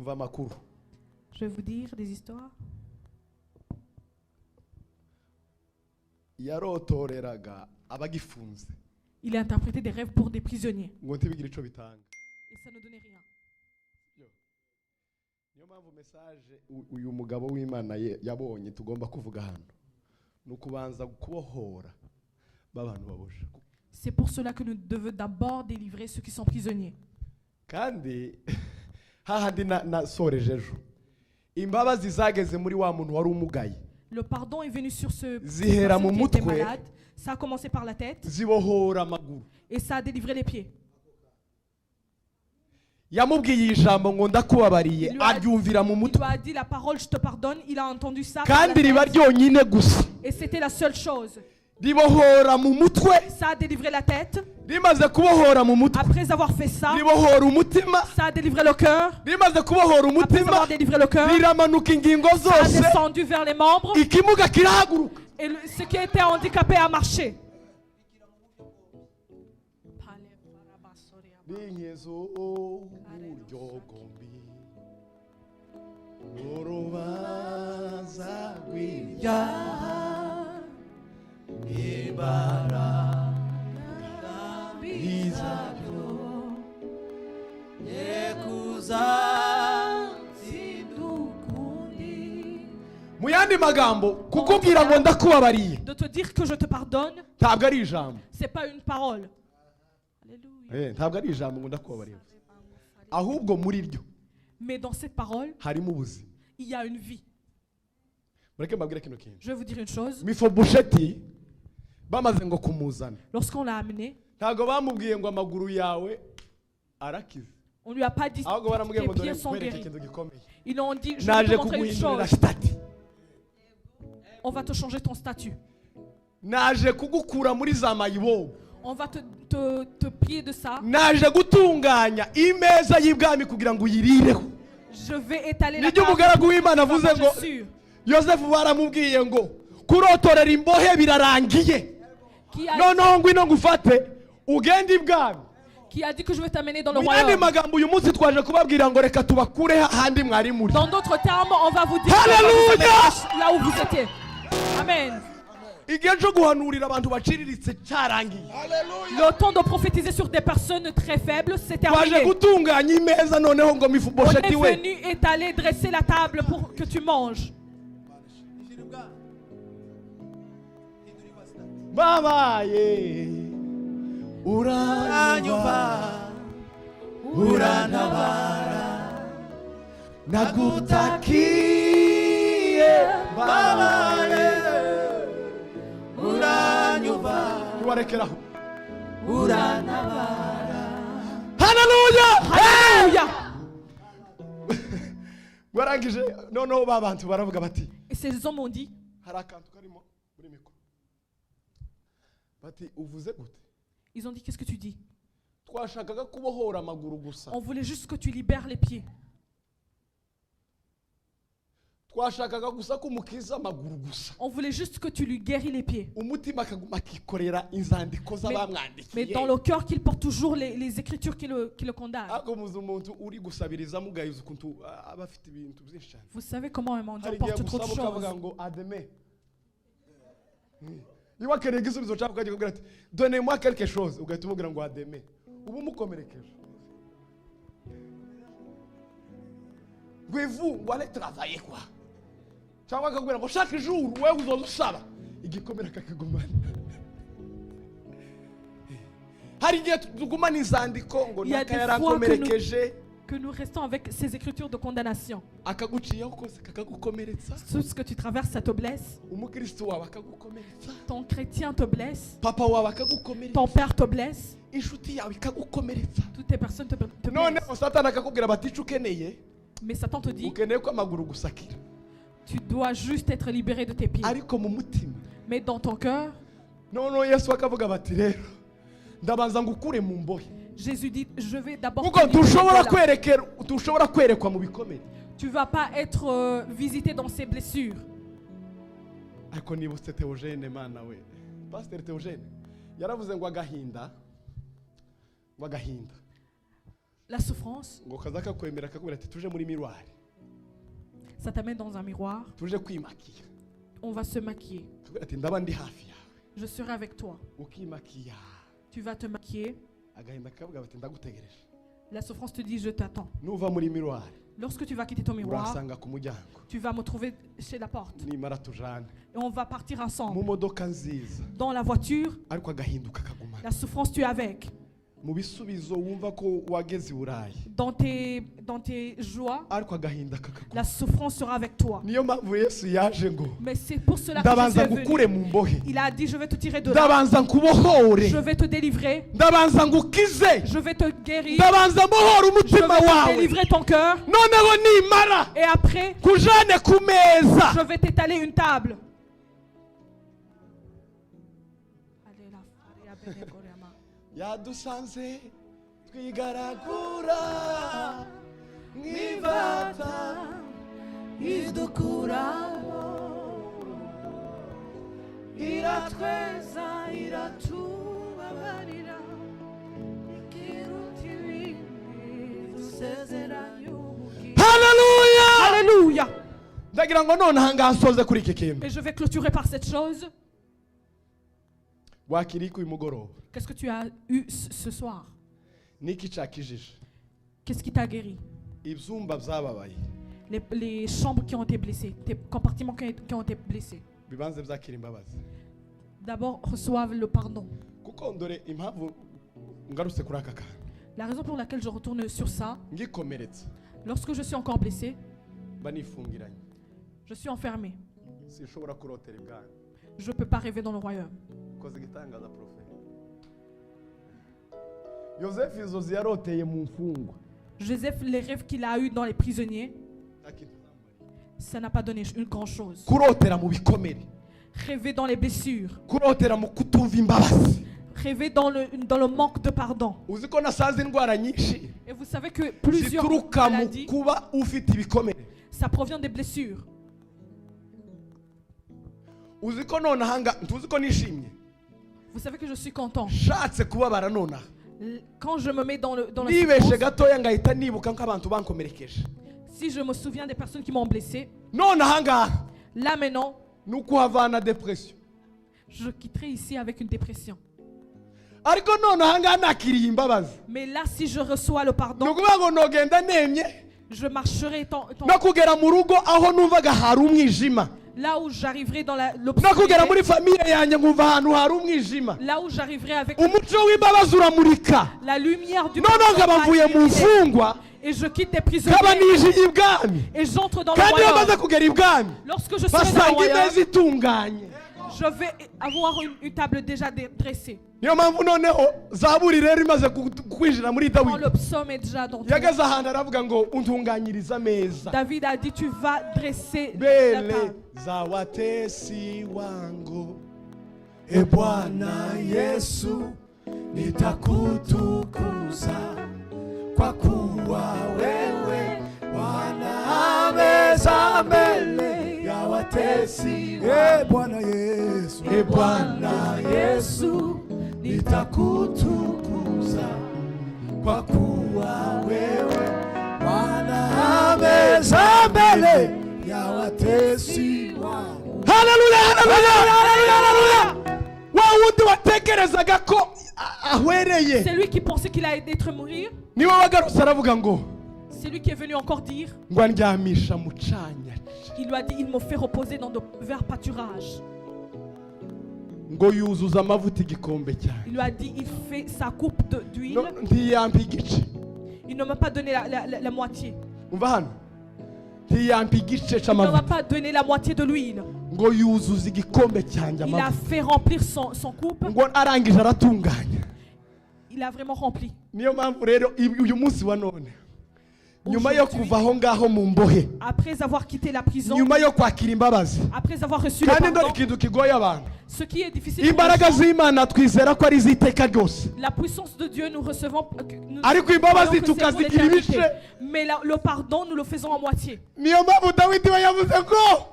Je vais vous dire des histoires. Il a interprété des rêves pour des prisonniers. Et ça ne donnait rien. uyu mugabo w'Imana yabonye tugomba kuvuga hano nukubanza kubohora babantu babosha. C'est pour cela que nous devons d'abord délivrer ceux qui sont prisonniers. Kandi hahandi nasoreje ejo imbabazi zageze muri wa muntu wari umugaye. Le pardon est venu sur ce Zihera mu qui était mutwe malade. Ça a commencé par la tête zibohora amaguru. et ça a délivré les pieds. Yamubwiye ijambo ngo ndakubabariye aryumvira mu Il mutwe lui a dit la parole je te pardonne. Il a entendu ça par la kandi riba tête, ryonyine gusa et c'était la seule chose. ribohora mu mutwe. Ça a délivré la tête. Rimaze kubohora mu mutwe Après avoir fait ça, ribohora umutima. ça a délivré le cœur. Rimaze kubohora Après umutima avoir délivré le cœur, riramanuka ingingo ça a zose descendu vers les membres. ikimuga kirahaguruka. Et ce qui était handicapé a marché. Binyezo uburyo gombi urubanza rw'ibyaha imbaraga bizabyo mu yandi magambo kukubwira ngo ndakubabariye De te dire que je te pardonne, ntabwo ari ijambo. c'est pas une parole. Alléluia. Ntabwo ari ijambo ngo ndakubabariye ahubwo muri ryo Mais dans cette parole, harimo ubuzima. il y a une vie. Mureke mbabwire kino kintu. Je vais vous dire une chose. Mifobosheti bamaze ngo kumuzana Lorsqu'on l'a amené, ntabwo bamubwiye ngo amaguru yawe arakize on lui a pas dit ahubwo baramubwiye ngo tes dore pieds sont nkwereke guéris. ikintu gikomeye Ils l'ont dit, je vais naje te montrer une kuguhindurira chose. sitati On va te changer ton statut. naje kugukura muri za mayibobo On va te plier de ça. naje gutunganya imeza y'ibwami kugira ngo uyirireho. Je vais étaler la nijye table. umugaragu w'Imana avuze ngo Je suis sûr. Yosefu baramubwiye ngo kurotorera imbohe birarangiye Qui a, noneho ngwino ngufate ugende ibwami. qui a dit que je vais t'amener dans le Mu yandi royaume. magambo uyu munsi twaje kubabwira ngo reka tubakure hahandi mwari muri. Dans d'autres termes, on va vous dire Alléluia! que vous amener là où vous étiez. Amen. Igihe cyo guhanurira abantu baciriritse cyarangiye. Le temps de prophétiser sur des personnes très faibles, c'est Twaje terminé. gutunganya imeza noneho ngo On est Mifobosheti we venu étaler, dresser la table pour que tu manges. babaye uranyuba urantabara nagutakiye babaye uranyuba warekeraho urantabara. Haleluya! Alléluia. Warangije noneho babantu baravuga bati Et ces hommes ont dit, hari akantu karimo muri mikoro bati uvuze gute. ils ont dit, qu'est-ce que tu dis? Twashakaga kubohora amaguru gusa On voulait juste que tu libères les pieds. twashakaga gusa kumukiza amaguru gusa On voulait juste que tu lui guéris les pieds. umutima akaguma akikorera inzandiko Mais z'abamwandikiye. dans le cœur, qu'il porte toujours les écritures qui le condamnent. Ariko muzi umuntu uri gusabiriza mugayiza ukuntu aba afite ibintu byinshi cyane. Vous savez comment un mendiant Hari igihe porte trop de gusaba ukavuga choses. ngo ademe niba akeneye igisubizo cyawe ukajya kubwira ati donnez-moi quelque chose ugahita umubwira ngo ademe ubu umukomerekeje gwevu ngo ale travailler quoi cyangwa akakubwira ngo chaque jour wewe uzoza usaba igikomere akakigumana. Hari igihe tugumana inzandiko ngo Il y a naka des fois yarakomerekeje Que nous restons avec ces écritures de condamnation. akaguciyeho kose kakagukomeretsa. Tout ce que tu traverses, ça te blesse. Umukristo wawe akagukomeretsa, Ton chrétien te blesse. papa wawe akagukomeretsa, Ton père te blesse. inshuti yawe ikagukomeretsa. Toutes les personnes te None blessent. satani akakubwira bati icyo ukeneye Mais Satan te dit, ukeneye ko amaguru gusakira tu dois juste être libéré de tes pieds. ariko mu mutima. Mais dans ton cœur, Noneho Yesu akavuga bati rero ndabanza ngukure mu mbohe Jésus dit, je vais d'abord te kuko libérer de là. tushobora kwerekwa mu bikomere. Tu vas pas être visité dans ces blessures. Ariko nibutse Theogene mana we Pastor Theogene yaravuze ngo agahinda La souffrance, ngo kaza kakwemera kakubwira ati tuje muri miroir, ça t'amène dans un miroir. tuje kwimakiya, On va se maquiller. kakubwira ati ndaba ndi hafi yawe, Je serai avec toi. ukimakiya, Tu vas te maquiller. agahinda kakabwira ati ndagutegereje. La souffrance te dit je t'attends. Nuva muri miroir, Lorsque tu vas quitter ton miroir, urasanga ku muryango, tu vas me trouver chez la porte. nimara tujane Et on va partir mu ensemble. modoka nziza, Dans la voiture, ariko agahinduka kagumana la souffrance tu es avec. mu bisubizo wumva ko wageze i Burayi, Dans tes joies, ariko agahinda kakagumana. la souffrance sera avec toi. Niyo mpamvu Yesu yaje ngo Mais c'est pour cela que Jésus ndabanza est venu. ngukure mu mbohe, Il a dit je vais te tirer de là. ndabanza nkubohore, Je vais te délivrer. ndabanza ngukize, Je vais te guérir. ndabanza mbohora Je umutima vais te wawe, délivrer ton cœur. noneho nimara Et après, kujane ku meza. je vais t'étaler une table. Yadusanze twigaragura nk'ivata idukuraho, iratweza iratubabarira, ikiruta ibindi dusezeranye ubwiza. Haleluya! Haleluya! Ndagira ngo none ahangaha nsoze kuri iki kintu. Et je vais clôturer par cette chose. Wakiriye uyu mugoroba, Qu'est-ce que tu as eu ce soir? niki cyakijije? Qu'est-ce qui t'a guéri? Ibyumba byababaye Les chambres qui ont été blessées, tes compartiments qui ont été blessés. bibanze byakira imbabazi, D'abord, reçoivent le pardon. kuko ndore impamvu ngarutse kuri aka kantu, La raison pour laquelle je retourne sur ça, ngikomeretse lorsque je suis encore blessé, mba nifungiranye, je suis enfermé. sinshobora kurotera ibwami. Je ne peux pas rêver dans le royaume. Koze igitangaza profeti. Yosefu inzozi yaroteye mu mfungwa, Joseph, les rêves qu'il a eus dans les prisonniers, ça n'a pas donné une grande chose. kurotera mu bikomere, Rêver dans les blessures, kurotera mu kutumva imbabazi. rêver dans le manque de pardon. Uzi ko nasanze indwara nyinshi Et vous savez que plusieurs zituruka mu maladies, kuba ufite ibikomere. ça provient des blessures. Uzi ko none ahanga ntuzi ko nishimye, Vous savez que je suis content. shatse kubabara nonaha Quand je me mets dans la nibeshe souffrance, gatoya ngahita nibuka nk'abantu bankomerekeje. si je me souviens des personnes qui m'ont blessé, None ahangaha là maintenant, ni ukuhavana depression, je quitterai ici avec une dépression. ariko none ahangaha nakiriye imbabazi, Mais là, si je reçois le ni pardon, ukuvuga ngo nogenda nemye je marcherai no kugera mu rugo aho numvaga hari umwijima, là où j'arriverai dans no kugera l'obscurité, muri famiye yanjye nkumva ahantu hari umwijima, là où j'arriverai avec umuco w'imbabazi uramurika, la lumière du noneho nkaba mvuye mu mfungwa et je quitte les nkaba prisonniers nijiye ibwami, et j'entre dans le kandi iyo maze royaume. kugera ibwami Lorsque je serai dans le basanga royaume, imeza itunganye. je vais avoir une table déjà dressée. Niyo mpamvu noneho zaburi rero imaze kwinjira muri Quand Dawidi le psaume est déjà dans toi, yageze ahantu aravuga ngo untunganyirize ameza David a dit tu vas dresser la mbele table. za watesi wangu, e Bwana Yesu nitakutukuza kwa kuwa wewe wana ameza mbele ya watesi Eh, Bwana Yesu, e Bwana Yesu nitakutukuza kwa kuwa wewe wana ameza mbele ya watesi wangu. Haleluya, haleluya, haleluya, haleluya. Wa wundi watekerezaga ko ahwereye C'est lui qui pensait qu'il allait être mourir. niwe wagarutse aravuga ngo C'est lui qui est venu encore dire. ngo andyamisha mu canya, Il lui a dit, il me fait reposer dans de verts pâturages. ngo yuzuza amavuta igikombe cyane. Il lui a dit, il fait sa coupe d'huile. No, ntiyampa igice. Il ne m'a pas donné la moitié. Umva hano, ntiyampa igice Il ne m'a cy'amavuta, pas donné la moitié de l'huile. ngo yuzuza igikombe cyanjye Il a amavuta, fait remplir son coupe. ngo arangije aratunganya. Il a vraiment rempli. Niyo mpamvu rero uyu munsi wa none, nyuma yo kuva aho ngaho mu mbohe, Après avoir quitté la prison, nyuma yo kwakira imbabazi, après avoir reçu le kandi ndore pardon, ikintu kigoye abantu, ce qui est difficile pour imbaraga les gens, z'Imana twizera ko ari iz'iteka ryose, la puissance de Dieu, nous recevons. Nous ariko imbabazi croyons que c'est pour tukazigira l'éternité. ibice. Mais le pardon, nous le faisons à moitié. Niyo mpamvu Dawidi we yavuze ko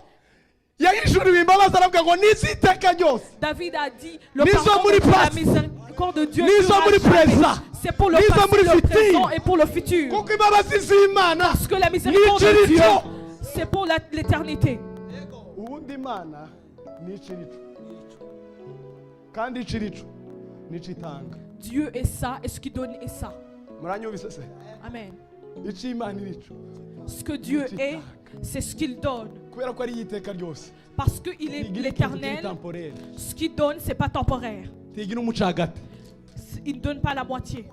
yahishuriwe imbabazi aravuga ngo n'iz'iteka ryose, David a dit, le Nizo pardon muri de Dieu, la place. miséricorde de Dieu Nizo durera muri jamais. presa. C'est pour le passé, le présent et pour le futur. kuko imbabazi z'Imana Parce que la miséricorde de n'ikirico. Dieu, c'est pour l'éternité. ubundi Imana n'ikirico kandi ikirico n'ikitanga. Dieu est ça et ce qu'il donne est ça. Muranyumvise se? Amen. Ici Imana irico. Ce que Dieu est, c'est ce qu'il donne. Kubera ko ari yiteka ryose. Parce qu'il est l'éternel. Ce qu'il donne, c'est pas temporaire. Tigira umucagati. Il ne donne pas la moitié.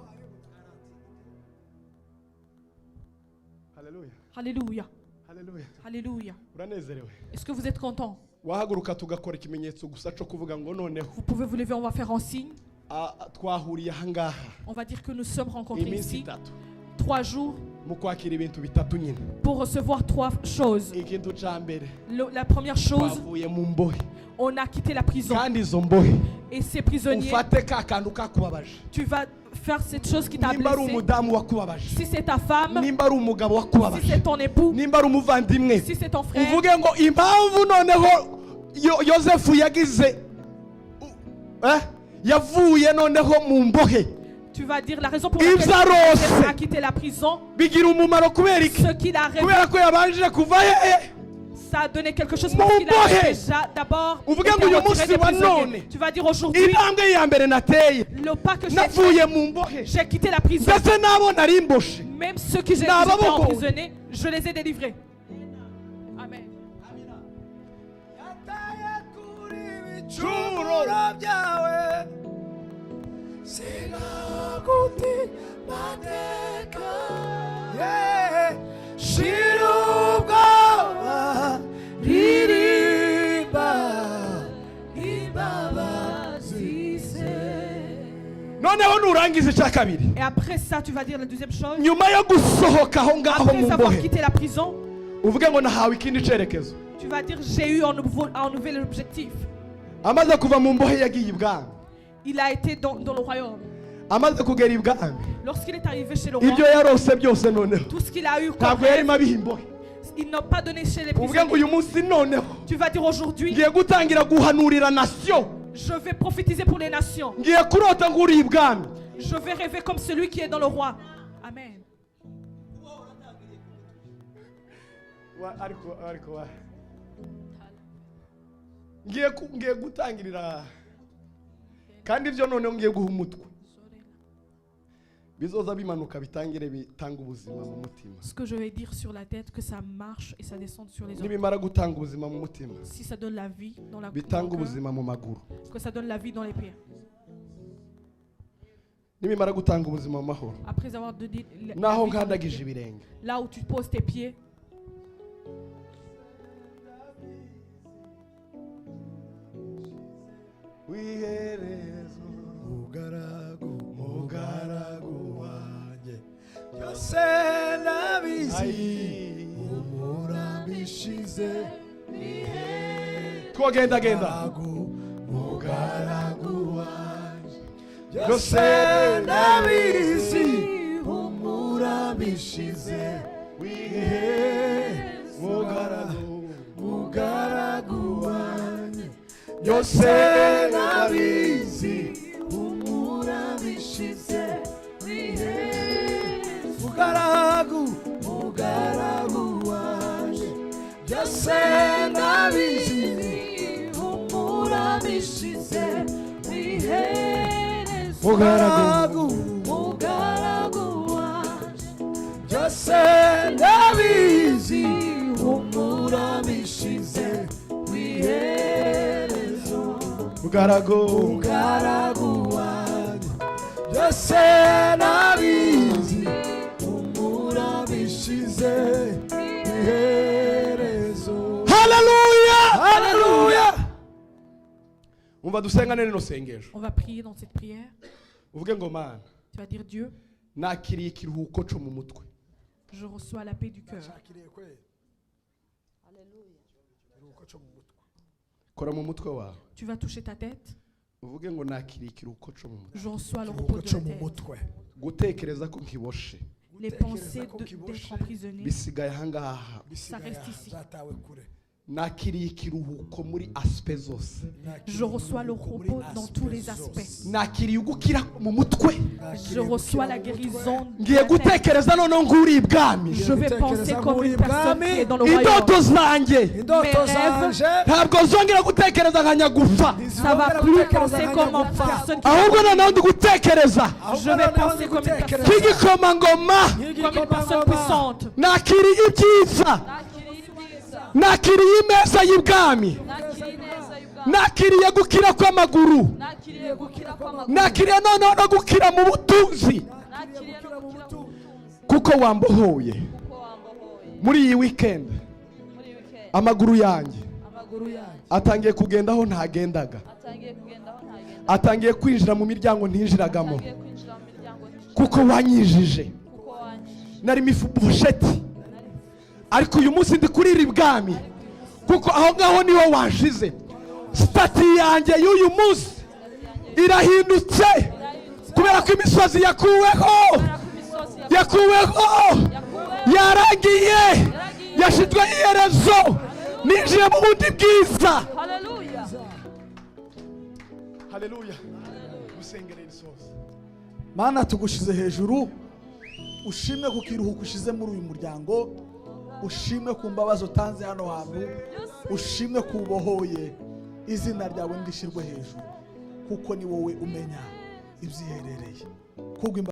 Alléluia. Alléluia. Alléluia. Alléluia. Uranezerewe. Est-ce que vous êtes content? Wahaguruka tugakora ikimenyetso gusa cyo kuvuga ngo noneho. Vous pouvez vous lever, on va faire un signe. Twahuriye ahangaha. On va dire que nous sommes rencontrés Iminsi ici itatu. 3 jours Mu kwakira ibintu bitatu nyine. pour recevoir 3 choses. Ikintu ca mbere. La première chose, Twavuye mu mbohe. on a quitté la prison. Kandi izo mbohe. Et ces prisonniers, Ufate ka kantu kakubabaje. tu vas faire cette chose qui t'a Nimba ari blessé. umudamu wakubabaje. Si c'est ta femme, Nimba ari umugabo si wakubabaje. c'est ton époux, Nimba ari umuvandimwe. si c'est ton frère, Uvuge ngo impamvu noneho Yosefu yagize yavuye noneho mu mbohe. tu vas dire la raison pour laquelle il a quitté la prison. Bigira umumaro kubera iki? Ce qu'il a rêvé, Kubera ko yabanje kuva ça a donné quelque chose parce qu'il a déjà d'abord été retiré des prisonniers. Tu vas dire aujourd'hui, intambwe ya mbere nateye le pas que navuye mu mbohe. j'ai quitté la prison. Ndetse nabo nari mboshe. Même ceux qui étaient emprisonnés, je les ai délivrés. Amen. Noneho nurangiza icya kabiri. Et après ça, tu vas dire la deuxième chose. Nyuma yo gusohoka aho ngaho mu Après avoir mbohe, quitté la prison, uvuge ngo nahawe ikindi cyerekezo. tu vas dire j'ai eu un nouvel objectif. Amaze kuva mu mbohe yagiye ibwami. Il a été dans le royaume. Amaze kugera ibwami, Lorsqu'il est arrivé chez le roi, ibyo yarose byose noneho tout ce qu'il a eu comme ntabwo rêve, yarimo abiha imbohe. il n'a pas donné chez les Uvuge ngo uyu prisonniers. munsi noneho Tu vas dire aujourd'hui, ngiye gutangira guhanurira nation. je vais prophétiser pour les nations. Ngiye kurota nguri ibwami. Je vais rêver comme celui qui est dans le roi. Amen. Ngiye gutangirira kandi ibyo noneho ngiye guha umutwe bizoza bimanuka bitangire bitanga ubuzima mu mutima. Ce que je vais dire sur la tête, que ça marche et ça descende sur les autres. Nibimara gutanga ubuzima mu mutima, Si ça donne la vie dans la bitanga dans le ubuzima mu maguru. cœur, que ça donne la vie dans les pieds. Nibimara gutanga ubuzima mu mahoro, Après avoir donné la naho vie dans les nkandagije pieds, ibirenge, là où tu poses tes pieds, wiherezo mugaragu wanjye byose nabizi umurambishize twogendagenda mugaragu wanjye byose byose nabizi umurambishize mugaragu wanjye byose nabizi umurambishize mugaragu wanjye byose nabizi umurambishize mugaragu wanjye byose nabizi umurambishize wiherezo mugaragu wanjye byose nabizi umurambishize wiherezo. haleluya haleluya. Umva dusengane rino sengesho, on va prier dans cette prière. uvuge ngo Mana Tu vas dire Dieu, nakiriye ikiruhuko cyo mu mutwe. je reçois la paix du cœur. Kora mu mutwe wawe, Tu vas toucher ta tête. uvuge ngo nakiriye ikiruhuko cyo mu mutwe. Je reçois le repos de la tête. Gutekereza ko nkiboshe Les pensées d'être emprisonné, bisigaye ahangaha, ça reste ici. nakiriye ikiruhuko muri aspect zose. Je reçois le repos dans tous les aspects. Nakiriye ugukira mu mutwe. Je reçois la guérison. Ngiye gutekereza none nguri ibwami. Je vais penser comme une personne qui est dans le royaume. Indoto zanjye ntabwo zongera gutekereza nka nyagufa. Ça va plus penser comme une personne qui ahubwo noneho ndi gutekereza je vais penser comme une personne nk'igikomangoma, comme une personne puissante. nakiriye ibyiza, nakiriye imeza y'ibwami, nakiriye gukira kw'amaguru, nakiriye noneho no gukira mu butunzi, kuko wambohoye muri iyi weekend. Amaguru yanjye atangiye kugenda aho ntagendaga, atangiye kwinjira mu miryango ntinjiragamo, kuko wanyijije. Nari Mifibosheti, ariko uyu munsi ndi kurira ibwami, kuko aho ngaho niho washize. Stati yanjye y'uyu munsi irahindutse, kubera ko imisozi yakuweho, yarangiye, yashizweho iherezo, ninjiye mu bundi bwiza. Haleluya. Musengere risoza. Mana tugushize hejuru, ushimwe ku kiruhuko ushize muri uyu muryango, ushimwe ku mbabazi utanze hano hantu, ushimwe ku bohoye. Izina ryawe ndishirwe hejuru, kuko ni wowe umenya ibyiherereye.